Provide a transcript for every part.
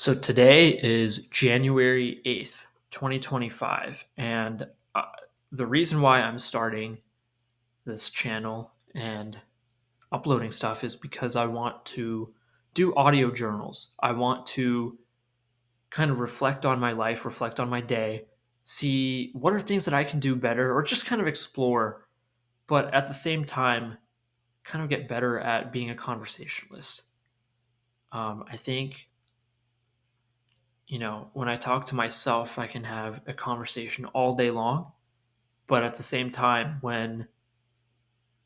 So today is January 8th, 2025. And uh, the reason why I'm starting this channel and uploading stuff is because I want to do audio journals. I want to kind of reflect on my life, reflect on my day, see what are things that I can do better, or just kind of explore, but at the same time, kind of get better at being a conversationalist. I think when I talk to myself, I can have a conversation all day long. But at the same time, when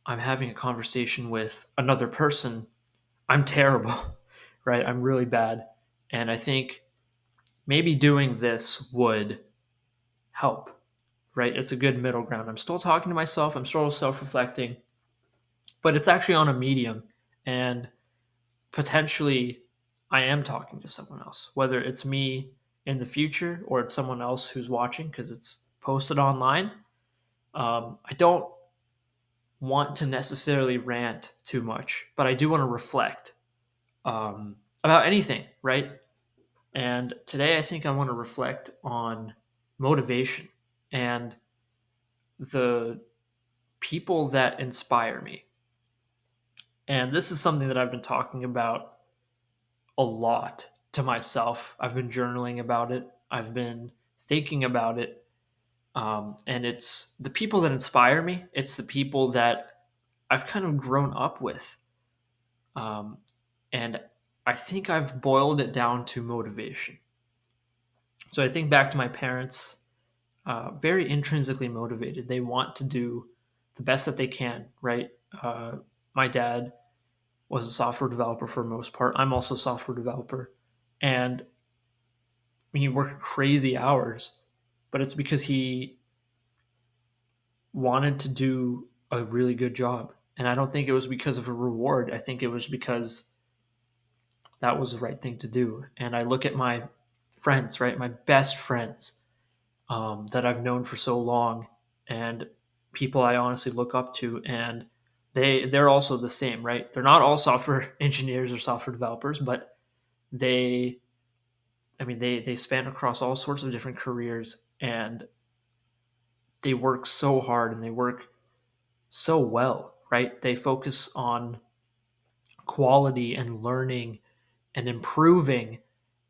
I'm having a conversation with another person, I'm terrible, right? I'm really bad. And I think maybe doing this would help, right? It's a good middle ground. I'm still talking to myself, I'm still self reflecting, but it's actually on a medium. And potentially, I am talking to someone else, whether it's me in the future or it's someone else who's watching because it's posted online. I don't want to necessarily rant too much, but I do want to reflect about anything, right? And today I think I want to reflect on motivation and the people that inspire me. And this is something that I've been talking about a lot to myself. I've been journaling about it, I've been thinking about it. And it's the people that inspire me, it's the people that I've kind of grown up with. Um, and I think I've boiled it down to motivation. So I think back to my parents, very intrinsically motivated. They want to do the best that they can, right? My dad was a software developer for the most part. I'm also a software developer. And he worked crazy hours, but it's because he wanted to do a really good job. And I don't think it was because of a reward. I think it was because that was the right thing to do. And I look at my friends, right? My best friends that I've known for so long and people I honestly look up to. And they're also the same, right? They're not all software engineers or software developers, but they, they span across all sorts of different careers and they work so hard and they work so well, right? They focus on quality and learning and improving.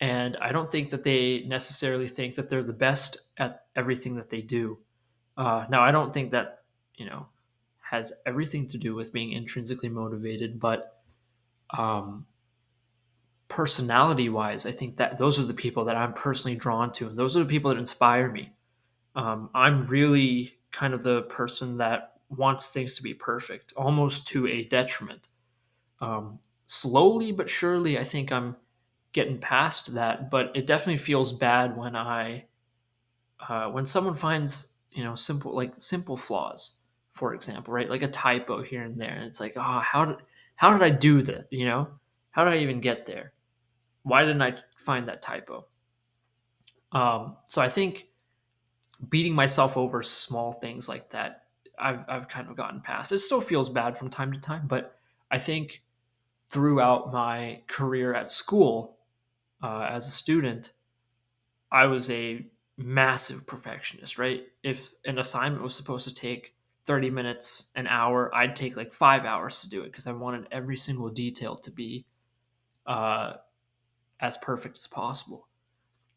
And I don't think that they necessarily think that they're the best at everything that they do. Now, I don't think that, has everything to do with being intrinsically motivated, but um, personality wise, I think that those are the people that I'm personally drawn to. And those are the people that inspire me. I'm really kind of the person that wants things to be perfect, almost to a detriment. Um, Slowly but surely, I think I'm getting past that, but it definitely feels bad when when someone finds simple flaws, for example, right? Like a typo here and there, and it's like, oh, how did I do that? How did I even get there? Why didn't I find that typo? So I think beating myself over small things like that, I've kind of gotten past. It still feels bad from time to time, but I think throughout my career at school as a student, I was a massive perfectionist, right? If an assignment was supposed to take 30 minutes, an hour, I'd take like 5 hours to do it because I wanted every single detail to be uh, as perfect as possible.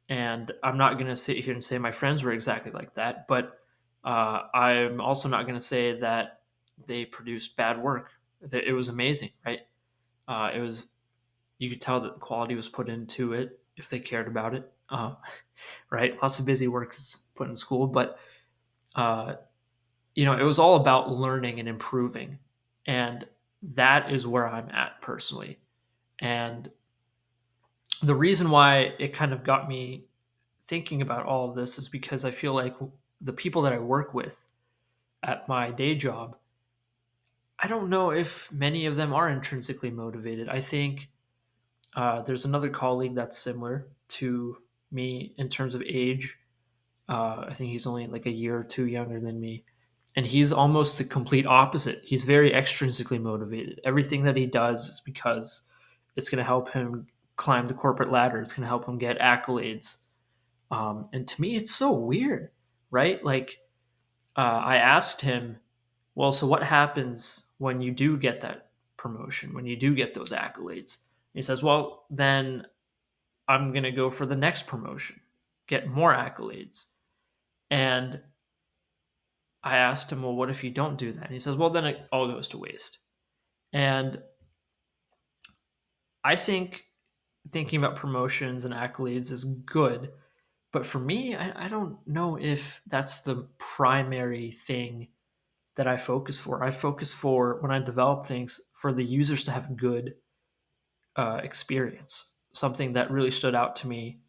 And I'm not going to sit here and say my friends were exactly like that, but I'm also not going to say that they produced bad work. It was amazing, right? It was You could tell that the quality was put into it if they cared about it. Right? Lots of busy work is put in school, but uh, it was all about learning and improving, and that is where I'm at personally. And the reason why it kind of got me thinking about all of this is because I feel like the people that I work with at my day job, I don't know if many of them are intrinsically motivated. I think there's another colleague that's similar to me in terms of age. I think he's only like a year or two younger than me. And he's almost the complete opposite. He's very extrinsically motivated. Everything that he does is because it's going to help him climb the corporate ladder. It's going to help him get accolades. And to me, it's so weird, right? Like, I asked him, well, so what happens when you do get that promotion, when you do get those accolades? He says, well, then I'm going to go for the next promotion, get more accolades. And I asked him, well, what if you don't do that? And he says, well, then it all goes to waste. And I think thinking about promotions and accolades is good. But for me, I don't know if that's the primary thing that I focus for. I focus for, when I develop things, for the users to have good experience. Something that really stood out to me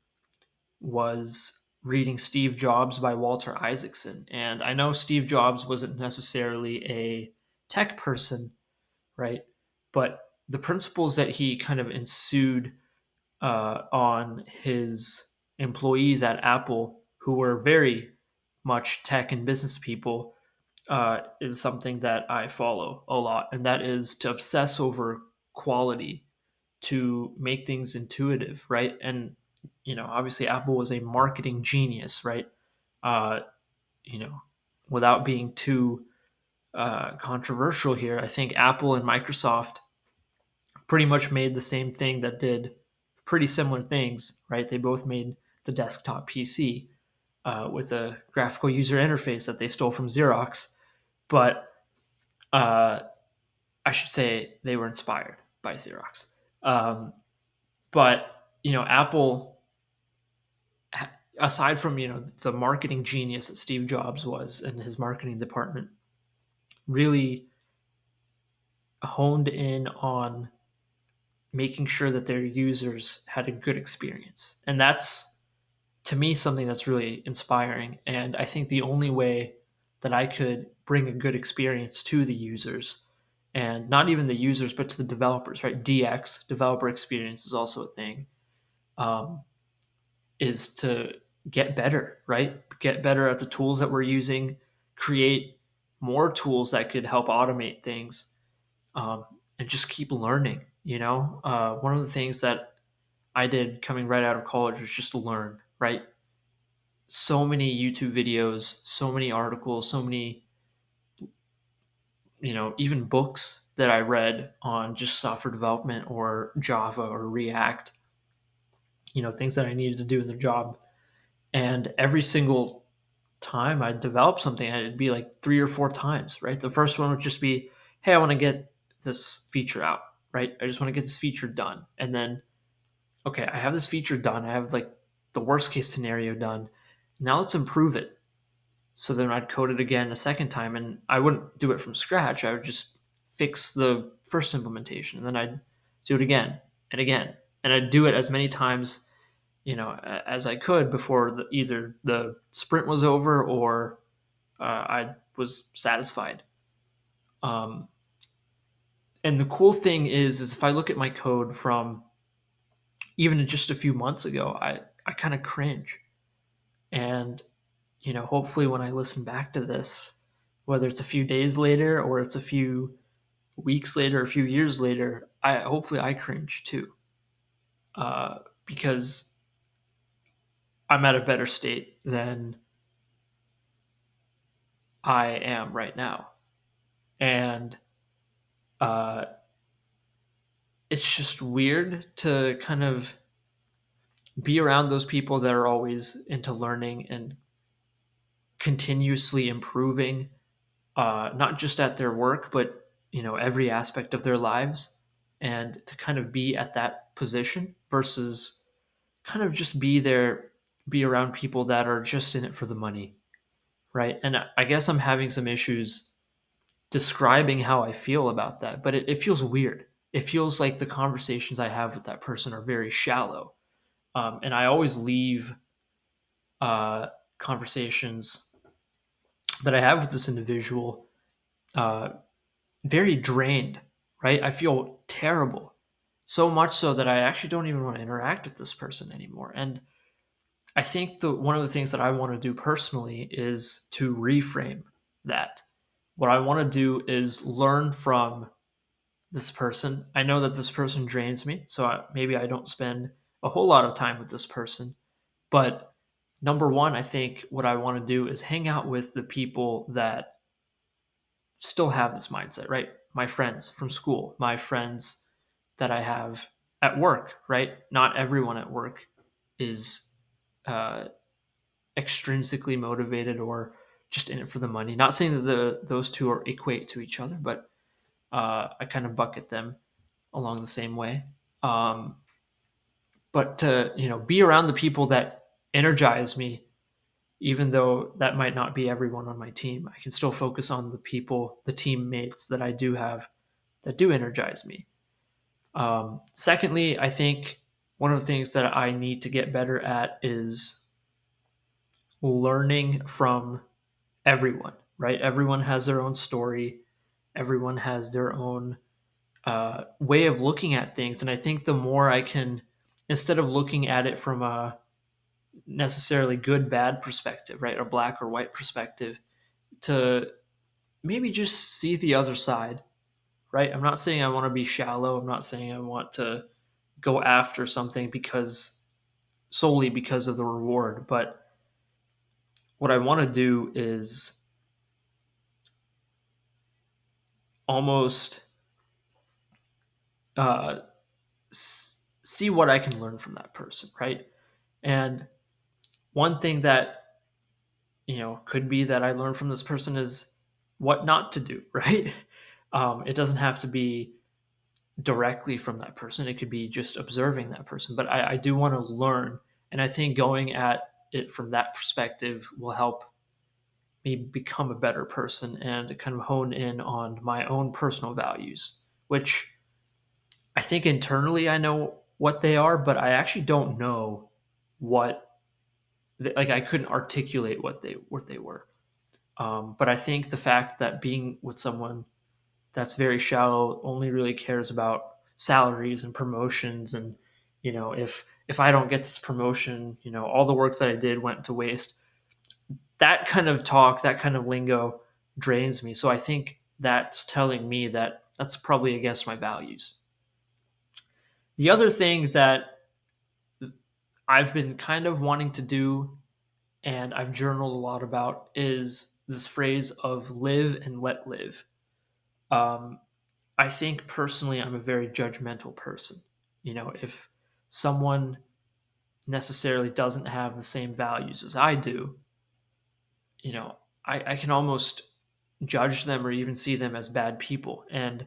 was reading Steve Jobs by Walter Isaacson. And I know Steve Jobs wasn't necessarily a tech person, right? But the principles that he kind of ensued on his employees at Apple, who were very much tech and business people, is something that I follow a lot. And that is to obsess over quality, to make things intuitive, right? And, obviously Apple was a marketing genius, right? Uh, you know, without being too controversial here, I think Apple and Microsoft pretty much made the same thing that did pretty similar things, right? They both made the desktop PC with a graphical user interface that they stole from Xerox. But I should say they were inspired by Xerox. But, Apple, aside from, the marketing genius that Steve Jobs was and his marketing department, really honed in on making sure that their users had a good experience. And that's, to me, something that's really inspiring. And I think the only way that I could bring a good experience to the users, and not even the users, but to the developers, right? DX, developer experience, is also a thing, um, is to get better, right? Get better at the tools that we're using, create more tools that could help automate things, and just keep learning. One of the things that I did coming right out of college was just learn, right? So many YouTube videos, so many articles, so many, even books that I read on just software development or Java or React, things that I needed to do in the job. And every single time I developed something, it'd be like 3 or 4 times, right? The first one would just be, hey, I want to get this feature out, right? I just want to get this feature done. And then, okay, I have this feature done. I have like the worst case scenario done. Now let's improve it. So then I'd code it again a second time, and I wouldn't do it from scratch. I would just fix the first implementation, and then I'd do it again and again, and I'd do it as many times, as I could before either the sprint was over or I was satisfied. Um, and the cool thing is if I look at my code from even just a few months ago, I kind of cringe. And, hopefully when I listen back to this, whether it's a few days later or it's a few weeks later, a few years later, hopefully I cringe too, because I'm at a better state than I am right now. And uh, it's just weird to kind of be around those people that are always into learning and continuously improving, not just at their work, but every aspect of their lives, and to kind of be at that position versus kind of just be around people that are just in it for the money, right? And I guess I'm having some issues describing how I feel about that, but it feels weird. It feels like the conversations I have with that person are very shallow, and I always leave uh, conversations that I have with this individual uh, very drained, right? I feel terrible. So much so that I actually don't even want to interact with this person anymore. And I think one of the things that I want to do personally is to reframe that. What I want to do is learn from this person. I know that this person drains me, so maybe I don't spend a whole lot of time with this person. But number one, I think what I want to do is hang out with the people that still have this mindset, right? My friends from school, my friends that I have at work, right? Not everyone at work is uh, extrinsically motivated or just in it for the money. Not saying that those two are equate to each other, but I kind of bucket them along the same way. Um, but to be around the people that energize me, even though that might not be everyone on my team, I can still focus on the people, the teammates that I do have that do energize me. Secondly, I think one of the things that I need to get better at is learning from everyone, right? Everyone has their own story, everyone has their own way of looking at things. And I think the more I can, instead of looking at it from a necessarily good, bad perspective, right? Or black or white perspective, to maybe just see the other side, right? I'm not saying I want to be shallow. I'm not saying I want to go after something because solely because of the reward. But what I want to do is almost uh, see what I can learn from that person, right? And one thing that could be that I learn from this person is what not to do, right? It doesn't have to be directly from that person. It could be just observing that person. But I do want to learn, and I think going at it from that perspective will help me become a better person and kind of hone in on my own personal values, which I think internally I know what they are, but I actually don't know what like I couldn't articulate what they were. But I think the fact that being with someone that's very shallow only really cares about salaries and promotions, and if I don't get this promotion, all the work that I did went to waste. That kind of talk, that kind of lingo drains me. So I think that's telling me that that's probably against my values. The other thing that I've been kind of wanting to do and I've journaled a lot about is this phrase of live and let live. Um, I think personally, I'm a very judgmental person. If someone necessarily doesn't have the same values as I do, I can almost judge them or even see them as bad people. And,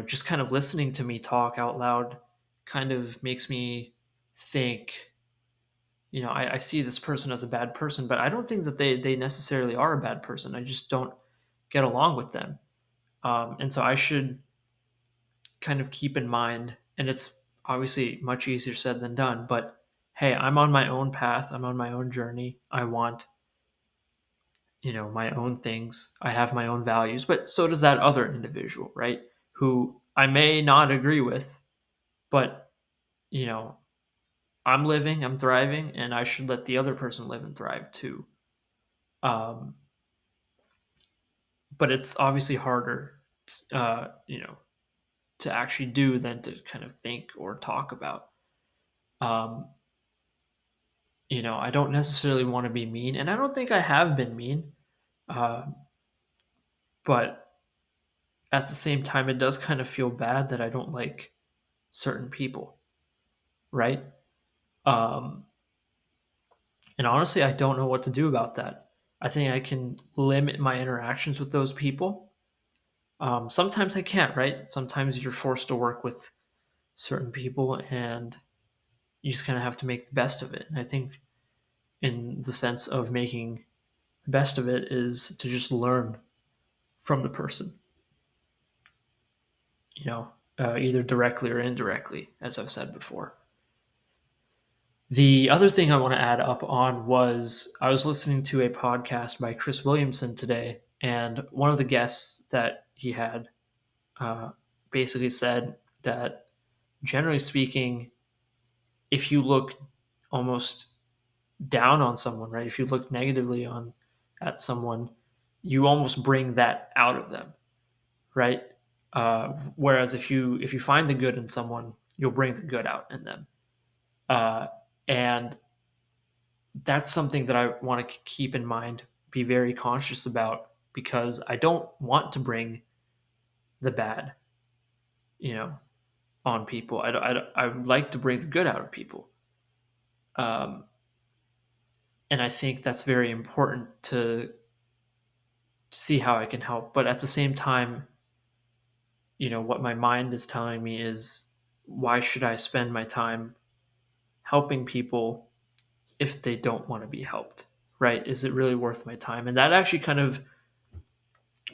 just kind of listening to me talk out loud kind of makes me think, I see this person as a bad person, but I don't think that they necessarily are a bad person. I just don't get along with them. And so I should kind of keep in mind, and it's obviously much easier said than done, but hey, I'm on my own path. I'm on my own journey. I want, my own things. I have my own values, but so does that other individual, right? Who I may not agree with, but, you know, I'm living, I'm thriving, and I should let the other person live and thrive too. Um, but it's obviously harder, to actually do than to kind of think or talk about. Um, I don't necessarily want to be mean, and I don't think I have been mean. Uh, but at the same time, it does kind of feel bad that I don't like certain people, right? Um, and honestly, I don't know what to do about that. I think I can limit my interactions with those people. Sometimes I can't, right? Sometimes you're forced to work with certain people, and you just kind of have to make the best of it. And I think, in the sense of making the best of it, is to just learn from the person, either directly or indirectly, as I've said before. The other thing I want to add up on was I was listening to a podcast by Chris Williamson today, and one of the guests that he had uh, basically said that, generally speaking, if you look almost down on someone, right? If you look negatively at someone, you almost bring that out of them, right? Whereas if you find the good in someone, you'll bring the good out in them. Uh, and that's something that I want to keep in mind, be very conscious about, because I don't want to bring the bad, you know, on people. I would like to bring the good out of people. Um, and I think that's very important to see how I can help. But at the same time, what my mind is telling me is, why should I spend my time helping people if they don't want to be helped? Right? Is it really worth my time? And that actually kind of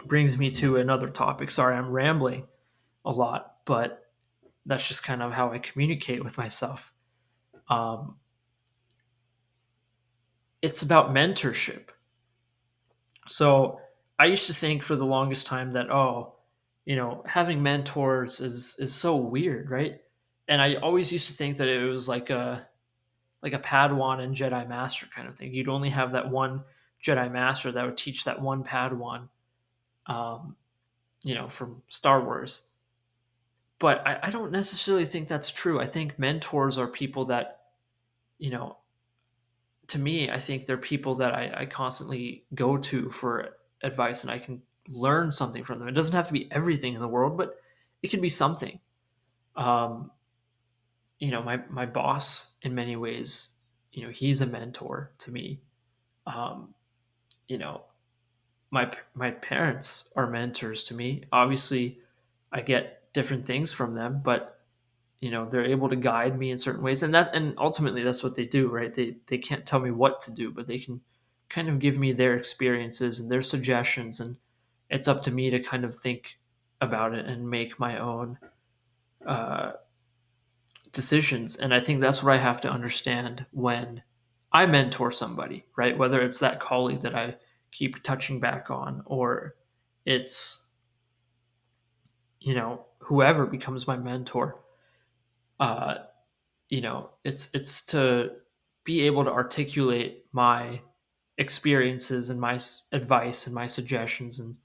brings me to another topic. Sorry, I'm rambling a lot, but that's just kind of how I communicate with myself. Um, it's about mentorship. So I used to think for the longest time that, having mentors is so weird, right? And I always used to think that it was like a Padawan and Jedi Master kind of thing. You'd only have that one Jedi Master that would teach that one Padawan, um, from Star Wars. But I don't necessarily think that's true. I think mentors are people that, you know, to me, I think they're people that I constantly go to for advice, and I can learn something from them. It doesn't have to be everything in the world, but it can be something. Um, my boss in many ways, he's a mentor to me. Um, you know, my parents are mentors to me. Obviously, I get different things from them, but they're able to guide me in certain ways, and ultimately that's what they do, right? They can't tell me what to do, but they can kind of give me their experiences and their suggestions, and it's up to me to kind of think about it and make my own uh, decisions. And I think that's what I have to understand when I mentor somebody, right? Whether it's that colleague that I keep touching back on, or it's whoever becomes my mentor. uh, it's to be able to articulate my experiences and my advice and my suggestions, and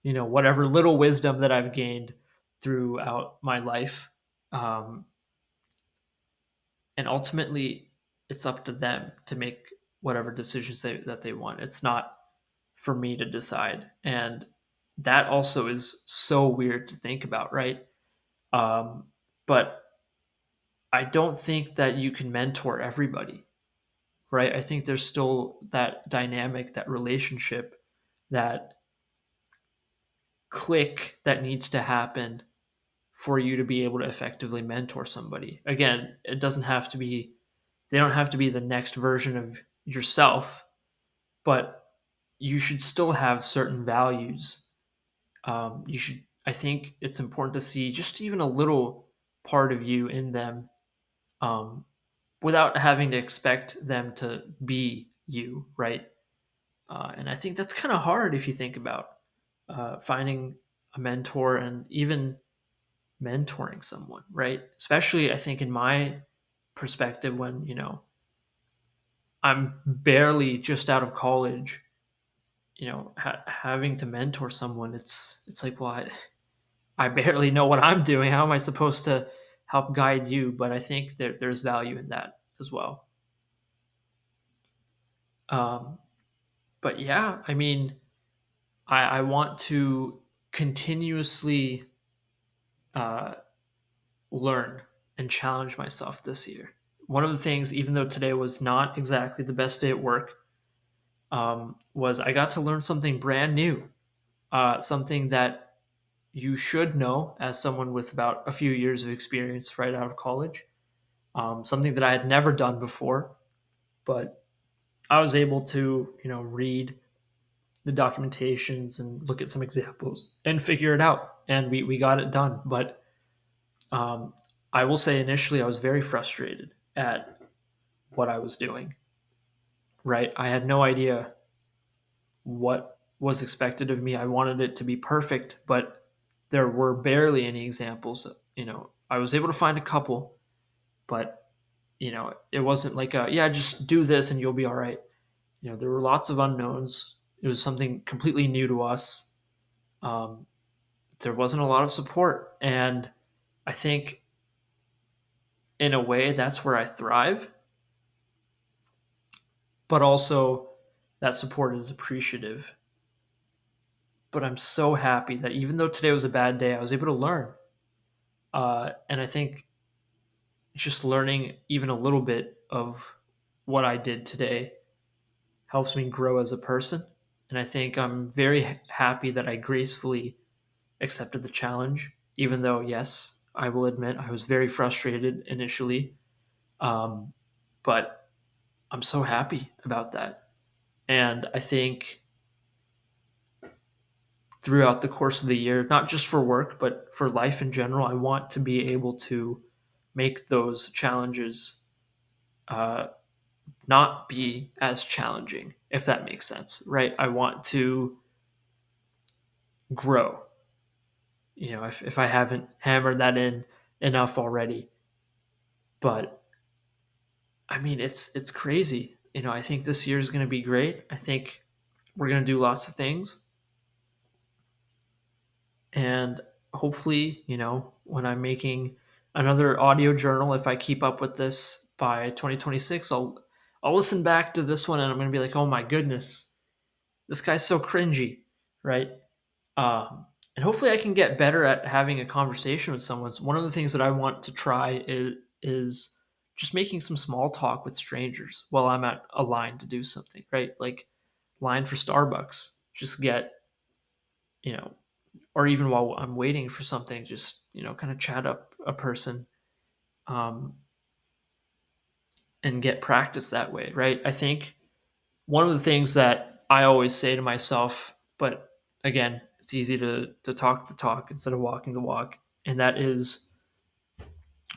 whatever little wisdom that I've gained throughout my life. um, and ultimately, it's up to them to make whatever decisions that they want. It's not for me to decide, and that also is so weird to think about, right? But I don't think that you can mentor everybody, right? I think there's still that dynamic, that relationship, that click that needs to happen for you to be able to effectively mentor somebody. Again, they don't have to be the next version of yourself, but you should still have certain values. I think it's important to see just even a little part of you in them, um, without having to expect them to be you, right? And I think that's kind of hard if you think about finding a mentor and even mentoring someone, right? Especially, I think, in my perspective, when I'm barely just out of college, having to mentor someone, it's like, well, I barely know what I'm doing. How am I supposed to help guide you? But I think there's value in that as well. Um, but yeah, I mean, I want to continuously uh, learn and challenge myself this year. One of the things, even though today was not exactly the best day at work, was I got to learn something brand new, something that you should know as someone with about a few years of experience right out of college, something that I had never done before, but I was able to, read the documentations and look at some examples and figure it out. And we got it done. But um, I will say initially I was very frustrated at what I was doing, right? I had no idea what was expected of me. I wanted it to be perfect, but there were barely any examples. I was able to find a couple, but it wasn't like yeah, just do this and you'll be all right. There were lots of unknowns. It was something completely new to us. Um, there wasn't a lot of support. And I think in a way that's where I thrive, but also that support is appreciative. But I'm so happy that even though today was a bad day, I was able to learn. And I think just learning even a little bit of what I did today helps me grow as a person. And I think I'm very happy that I gracefully accepted the challenge, even though, yes, I will admit I was very frustrated initially. Um, but I'm so happy about that. And I think throughout the course of the year, not just for work, but for life in general, I want to be able to make those challenges uh, not be as challenging, if that makes sense, right? I want to grow. If I haven't hammered that in enough already, but I mean, it's crazy. I think this year is going to be great. I think we're going to do lots of things, and hopefully, when I'm making another audio journal, if I keep up with this by 2026, I'll listen back to this one and I'm going to be like, oh my goodness, this guy's so cringy, right? And hopefully I can get better at having a conversation with someone. So one of the things that I want to try is just making some small talk with strangers while I'm at a line to do something, right? Like line for Starbucks. Just get, you know, or even while I'm waiting for something, just, kind of chat up a person, um, and get practice that way, right? I think one of the things that I always say to myself, but again, it's easy to talk the talk instead of walking the walk, and that is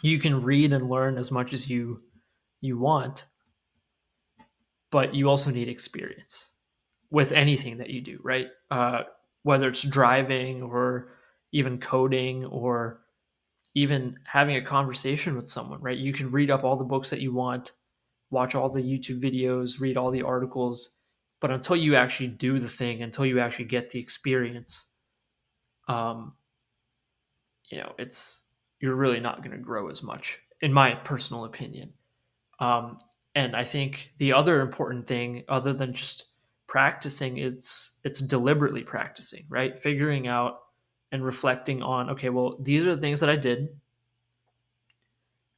you can read and learn as much as you want, but you also need experience with anything that you do, right? Whether it's driving or even coding or even having a conversation with someone, right? You can read up all the books that you want, watch all the YouTube videos, read all the articles, but until you actually do the thing, until you actually get the experience, um, it's you're really not going to grow as much, in my personal opinion. Um, and I think the other important thing, other than just practicing, it's deliberately practicing, right? Figuring out and reflecting on, okay, well, these are the things that I did.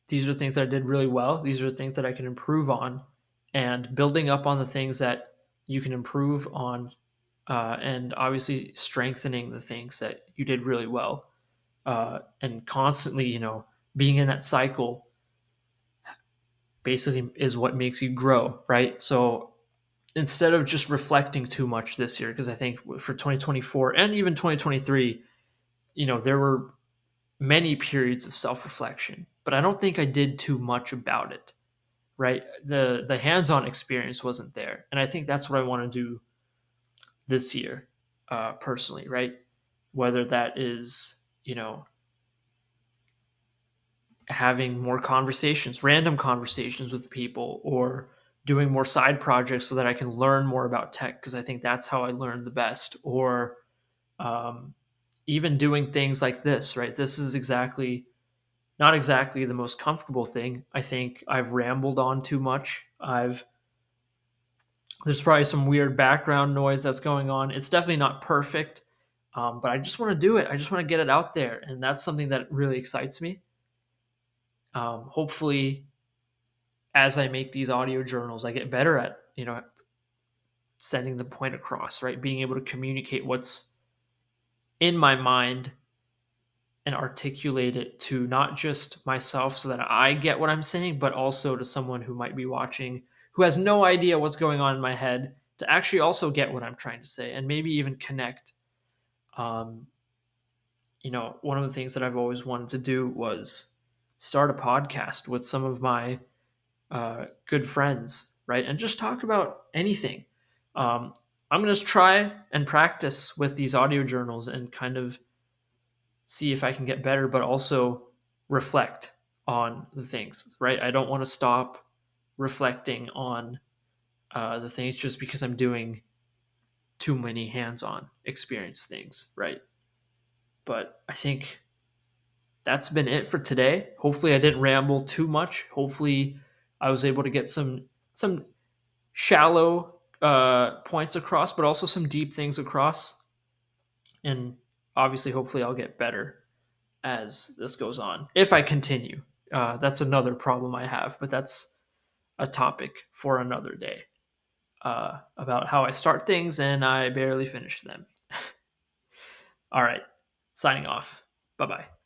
These are the things that I did really well. These are the things that I can improve on, and building up on the things that you can improve on, and obviously strengthening the things that you did really well, and constantly, being in that cycle basically is what makes you grow, right? So instead of just reflecting too much this year, because I think for 2024 and even 2023, there were many periods of self-reflection, but I don't think I did too much about it, right? The hands-on experience wasn't there, and I think that's what I want to do this year, personally, right? Whether that is, having more conversations, random conversations with people, or doing more side projects so that I can learn more about tech, because I think that's how I learn the best, or um, even doing things like this, right? This is not exactly the most comfortable thing. I think I've rambled on too much. There's probably some weird background noise that's going on. It's definitely not perfect, but I just want to do it. I just want to get it out there, and that's something that really excites me. Hopefully, as I make these audio journals, I get better at sending the point across, right? Being able to communicate what's in my mind and articulate it to not just myself so that I get what I'm saying, but also to someone who might be watching who has no idea what's going on in my head, to actually also get what I'm trying to say and maybe even connect. Um, one of the things that I've always wanted to do was start a podcast with some of my good friends, right? And just talk about anything. Um, I'm going to try and practice with these audio journals and kind of see if I can get better, but also reflect on the things, right? I don't want to stop reflecting on the things just because I'm doing too many hands on experience things, right? But I think that's been it for today. Hopefully, I didn't ramble too much. Hopefully, I was able to get some shallow points across, but also some deep things across. And obviously, hopefully, I'll get better as this goes on if I continue. That's another problem I have, but that's a topic for another day. About how I start things and I barely finish them. All right, signing off. Bye bye.